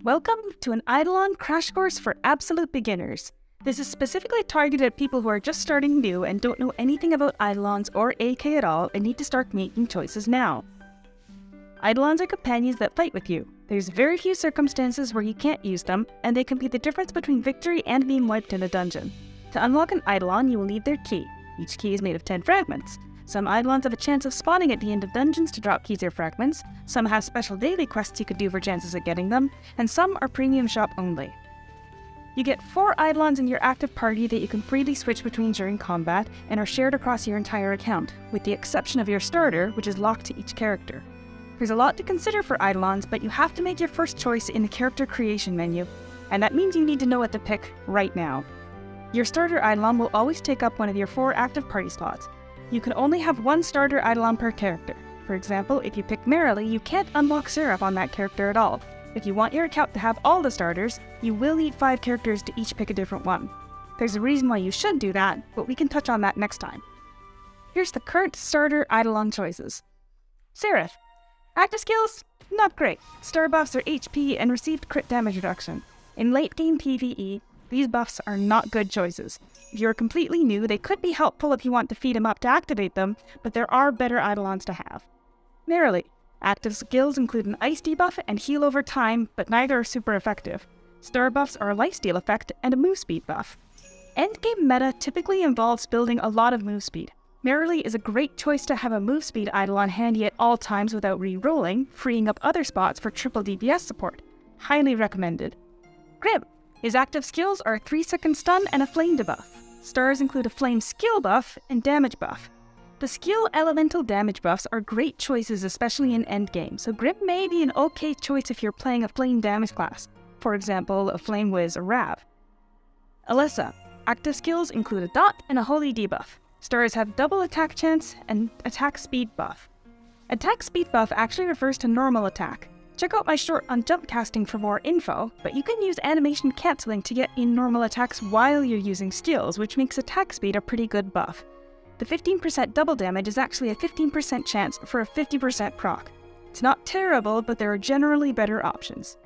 Welcome to an Eidolon crash course for absolute beginners. This is specifically targeted at people who are just starting new and don't know anything about Eidolons or AK at all and need to start making choices now. Eidolons are companions that fight with you. There's very few circumstances where you can't use them, and they can be the difference between victory and being wiped in a dungeon. To unlock an Eidolon, you will need their key. Each key is made of 10 fragments. Some Eidolons have a chance of spawning at the end of dungeons to drop keys or fragments, some have special daily quests you could do for chances at getting them, and some are premium shop only. You get 4 Eidolons in your active party that you can freely switch between during combat and are shared across your entire account, with the exception of your starter, which is locked to each character. There's a lot to consider for Eidolons, but you have to make your first choice in the character creation menu, and that means you need to know what to pick right now. Your starter Eidolon will always take up one of your 4 active party slots. You can only have 1 starter Eidolon per character. For example, if you pick Merrily, you can't unlock Seraph on that character at all. If you want your account to have all the starters, you will need 5 characters to each pick a different one. There's a reason why you should do that, but we can touch on that next time. Here's the current starter Eidolon choices. Seraph. Active skills? Not great. Star buffs are HP and received crit damage reduction. In late game PvE, these buffs are not good choices. If you're completely new, they could be helpful if you want to feed them up to activate them, but there are better Eidolons to have. Merrily. Active skills include an ice debuff and heal over time, but neither are super effective. Star buffs are a lifesteal effect and a move speed buff. Endgame meta typically involves building a lot of move speed. Merrily is a great choice to have a move speed Eidolon handy at all times without re-rolling, freeing up other spots for triple DPS support. Highly recommended. Grim. His active skills are a 3-second stun and a flame debuff. Stars include a flame skill buff and damage buff. The skill elemental damage buffs are great choices, especially in endgame, so Grim may be an okay choice if you're playing a flame damage class, for example, a flame whiz or Rav. Alyssa. Active skills include a dot and a holy debuff. Stars have double attack chance and attack speed buff. Attack speed buff actually refers to normal attack. Check out my short on jump casting for more info, but you can use animation cancelling to get in normal attacks while you're using skills, which makes attack speed a pretty good buff. The 15% double damage is actually a 15% chance for a 50% proc. It's not terrible, but there are generally better options.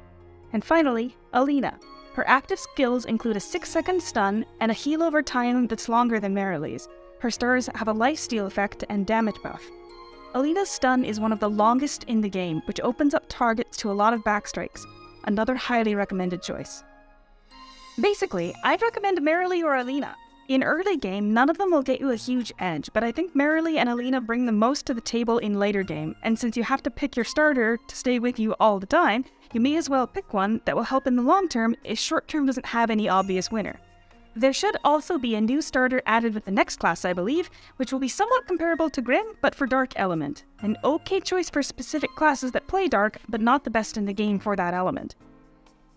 And finally, Alina. Her active skills include a 6-second stun and a heal over time that's longer than Merrily's. Her stars have a lifesteal effect and damage buff. Alina's stun is one of the longest in the game, which opens up targets to a lot of backstrikes. Another highly recommended choice. Basically, I'd recommend Merrily or Alina. In early game, none of them will get you a huge edge, but I think Merrily and Alina bring the most to the table in later game, and since you have to pick your starter to stay with you all the time, you may as well pick one that will help in the long term if short term doesn't have any obvious winner. There should also be a new starter added with the next class, I believe, which will be somewhat comparable to Grim, but for Dark Element. An okay choice for specific classes that play Dark, but not the best in the game for that element.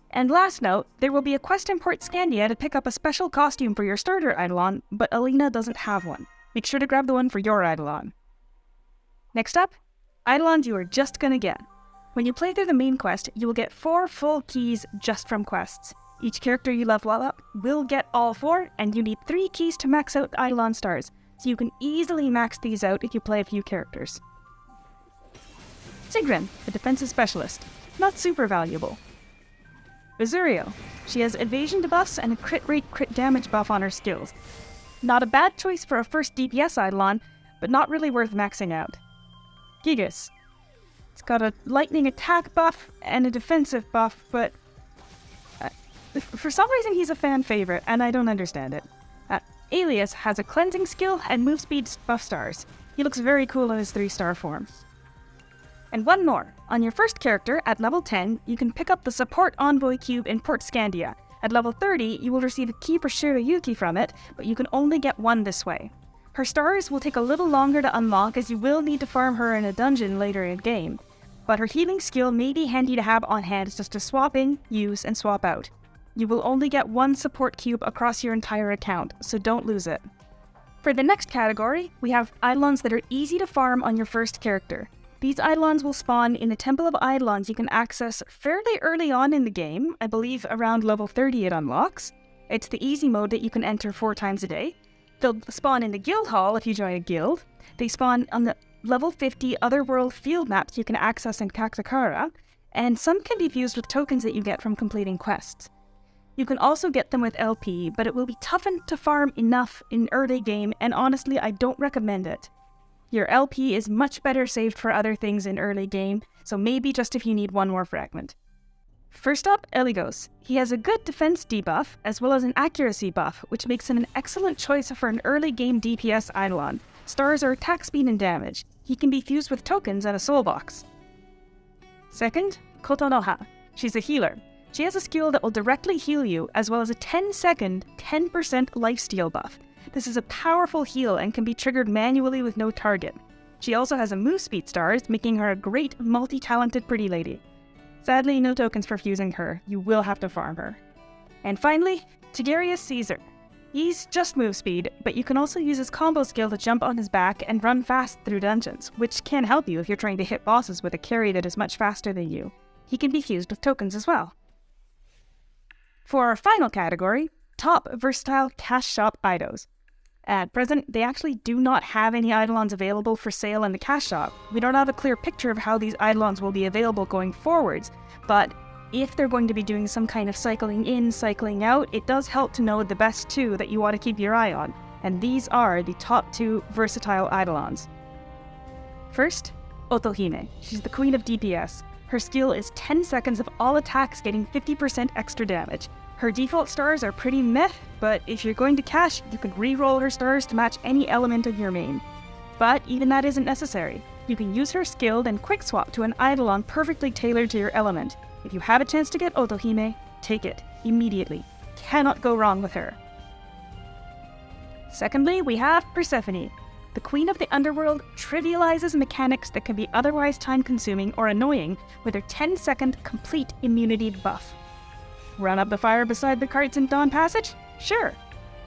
And last note, there will be a quest in Port Scandia to pick up a special costume for your starter Eidolon, but Alina doesn't have one. Make sure to grab the one for your Eidolon. Next up, Eidolons you are just gonna get. When you play through the main quest, you will get 4 full keys just from quests. Each character you level up will get all 4, and you need 3 keys to max out Eidolon stars, so you can easily max these out if you play a few characters. Sigrun, the defensive specialist. Not super valuable. Azurio. She has evasion debuffs and a crit rate crit damage buff on her skills. Not a bad choice for a first DPS Eidolon, but not really worth maxing out. Gigas. It's got a lightning attack buff and a defensive buff, but for some reason he's a fan favorite, and I don't understand it. Alias has a cleansing skill and move speed buff stars. He looks very cool in his 3-star form. And one more. On your first character, at level 10, you can pick up the Support Envoy Cube in Port Scandia. At level 30, you will receive a key for Shirayuki from it, but you can only get one this way. Her stars will take a little longer to unlock as you will need to farm her in a dungeon later in game, but her healing skill may be handy to have on hand just to swap in, use, and swap out. You will only get 1 support cube across your entire account, so don't lose it. For the next category, we have Eidolons that are easy to farm on your first character. These Eidolons will spawn in the Temple of Eidolons you can access fairly early on in the game. I believe around level 30 it unlocks. It's the easy mode that you can enter 4 times a day. They'll spawn in the guild hall if you join a guild. They spawn on the level 50 Otherworld field maps you can access in Kaktakara. and some can be fused with tokens that you get from completing quests. You can also get them with LP, but it will be toughened to farm enough in early game, and honestly, I don't recommend it. Your LP is much better saved for other things in early game, so maybe just if you need one more fragment. First up, Eligos. He has a good defense debuff, as well as an accuracy buff, which makes him an excellent choice for an early game DPS Eidolon. Stars are attack speed and damage. He can be fused with tokens and a soul box. Second, Kotonoha. She's a healer. She has a skill that will directly heal you, as well as a 10-second, 10% lifesteal buff. This is a powerful heal and can be triggered manually with no target. She also has a move speed stars, making her a great multi-talented pretty lady. Sadly, no tokens for fusing her. You will have to farm her. And finally, Tigurius Caesar. He's just move speed, but you can also use his combo skill to jump on his back and run fast through dungeons, which can help you if you're trying to hit bosses with a carry that is much faster than you. He can be fused with tokens as well. For our final category, top versatile cash shop Eidos. At present, they actually do not have any Eidolons available for sale in the cash shop. We don't have a clear picture of how these Eidolons will be available going forwards, but if they're going to be doing some kind of cycling in, cycling out, it does help to know the best two that you want to keep your eye on, and these are the top two versatile Eidolons. First, Otohime. She's the queen of DPS. Her skill is 10 seconds of all attacks getting 50% extra damage. Her default stars are pretty meh, but if you're going to cash, you can re-roll her stars to match any element of your main. But even that isn't necessary. You can use her skilled and quick swap to an Eidolon perfectly tailored to your element. If you have a chance to get Otohime, take it immediately. Cannot go wrong with her. Secondly, we have Persephone. The queen of the underworld trivializes mechanics that can be otherwise time-consuming or annoying with her 10-second complete immunity buff. Run up the fire beside the carts in Dawn Passage? Sure.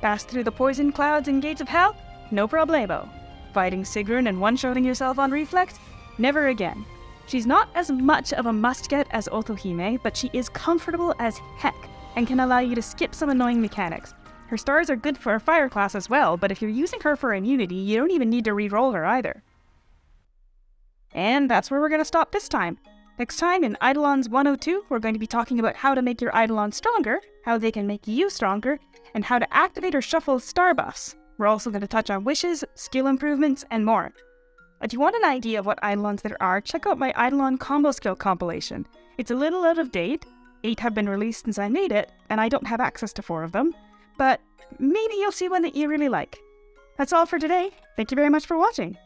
Pass through the poison clouds and gates of hell? No problemo. Fighting Sigrun and one-shotting yourself on reflex? Never again. She's not as much of a must-get as Otohime, but she is comfortable as heck and can allow you to skip some annoying mechanics. Her stars are good for a fire class as well, but if you're using her for immunity, you don't even need to re-roll her either. And that's where we're going to stop this time. Next time in Eidolons 102, we're going to be talking about how to make your Eidolon stronger, how they can make you stronger, and how to activate or shuffle star buffs. We're also going to touch on wishes, skill improvements, and more. If you want an idea of what Eidolons there are, check out my Eidolon combo skill compilation. It's a little out of date. 8 have been released since I made it, and I don't have access to 4 of them. But maybe you'll see one that you really like. That's all for today. Thank you very much for watching.